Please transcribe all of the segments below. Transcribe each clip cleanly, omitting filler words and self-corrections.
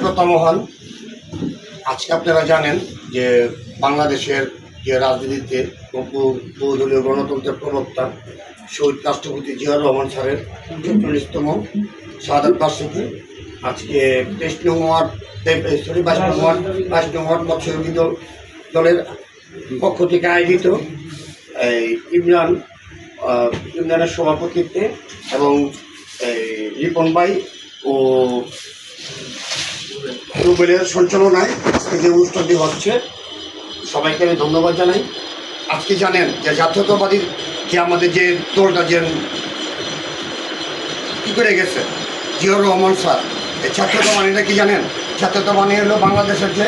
মহান আজকে আপনারা জানেন যে বাংলাদেশের যে রাজনীতিতে বহুদলীয় গণতন্ত্রের প্রবক্তা শহীদ রাষ্ট্রপতি জিয়াউর রহমান স্যারের ৪৪তম শাহাদাত বার্ষিকী আজকে ২২ নং ওয়ার্ড 22 নং ওয়ার্ড মৎস্যজীবী দলের পক্ষ থেকে আয়োজিত এই ইমরানের সভাপতিত্বে এবং রিপন ভাই ও রুবেলের সঞ্চালনায় আজকে যে অনুষ্ঠানটি হচ্ছে সবাইকে আমি ধন্যবাদ জানাই। আজকে জানেন যে জাতীয়তাবাদীর যে আমাদের যে দলটা যে কী করে গেছে জিয়াউর রহমান স্যার, এই জাতীয়তাবাদীটা কি জানেন? জাতীয়তাবাদী হলো বাংলাদেশের যে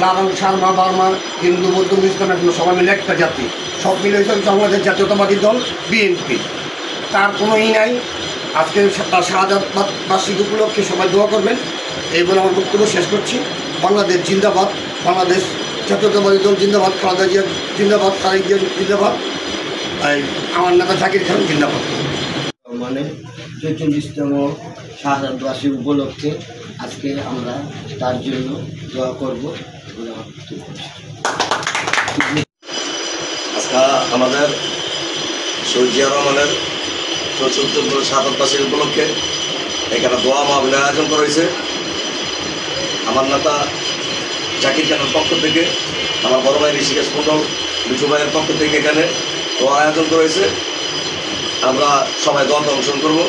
লালন শর্মা বার্মা হিন্দু বৌদ্ধ মুসলিম এগুলো সবাই মিলে একটা জাতি, সব মিলে হয়েছে বাংলাদেশ জাতীয়তাবাদী দল বিএনপি। তার কোনো নাই। আজকে তার শাহাদাত বার্ষিকী উপলক্ষে সবাই দোয়া করবেন এই বলে আমার বক্তব্য শেষ করছি। বাংলাদেশ জিন্দাবাদ, বাংলাদেশ জাতীয়তাবাদী দল জিন্দাবাদ, খালেদা জিয়া জিন্দাবাদ, তারেক জিয়া জিন্দাবাদ, আমার নেতা জাকির খান জিন্দাবাদ। মানে ৪৪তম শাহাদাত বার্ষিকী উপলক্ষে আজকে আমরা তার জন্য দোয়া করব। আজকে আমাদের শহীদ জিয়া রহমানের ৪৪তম শাহাদাত বার্ষিকী উপলক্ষে এখানে দোয়া মাহফিলের আয়োজন করা হয়েছে। আমার নেতা জাকির খানের পক্ষ থেকে, আমার বড় ভাই ঋষিকেশ মন্ডল বিজু ভাইয়ের পক্ষ থেকে এখানে দোয়া আয়োজন করা হয়েছে। আমরা সবাই দোয়াতে অংশগ্রহণ করবো।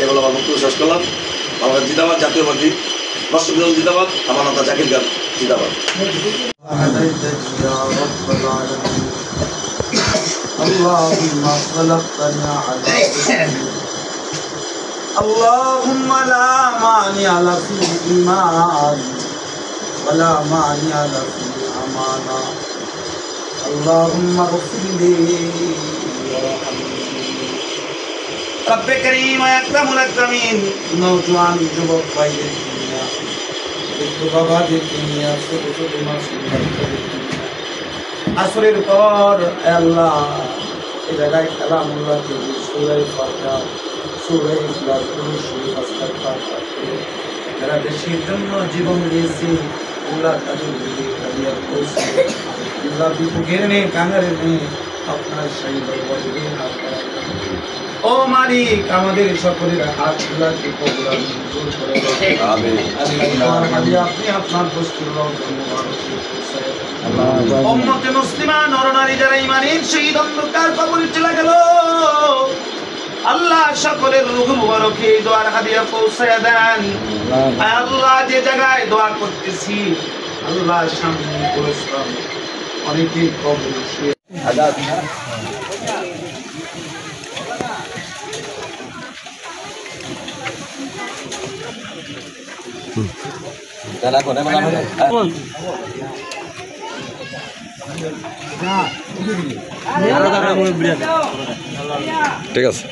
এগুলো আমার বক্তব্য শেষ করলাম। আমরা জিন্দাবাদ, জাতীয়বাদী রাষ্ট্রপতি দল জিন্দাবাদ, আমার নেতা জাকির খান জিন্দাবাদ। اللهم لا مانع لكم الإيمان ولا مانع لكم الأمانة اللهم اغفر لي رب كريم أكرم الأكرمين নওজোয়ান যুবক ভাইদের দুনিয়া একটু বাবাদের দুনিয়া ছোট ছোট মাসুম আসরের পর আল্লাহ এই জায়গায় কালামুল্লাহ থেকে সূরা ফাতিহা সূরা ইখলাস সূরা আস্তাগফার যারা দেশের জন্য জীবন দিয়েছে আল্লাহ তাদের দিকে কালিয়া করছে আল্লাহ বিপুগের নেই কাঙ্গারের নেই আপনার সেই দরবারে হাত ও মালিক আমাদের সকলের হাতগুলাকে কবুল মঞ্জুর করে আমিন। আল্লাহ আপনি আপনার বস্তুর উম্মতে মুসলিমা নরনারী যারা ঈমানের শহীদ অন্ধকার কবরে চলে গেল আল্লাহ সকলের রূহ মুবারকে দোয়ার হাদিয়া পৌঁছায়া দেন। আল্লাহ যে জায়গায় দোয়া করতেছি আল্লাহ সামনে পরিশ্রম অনেকেই কবরে শুয়ে আজাদ ঠিক আছে।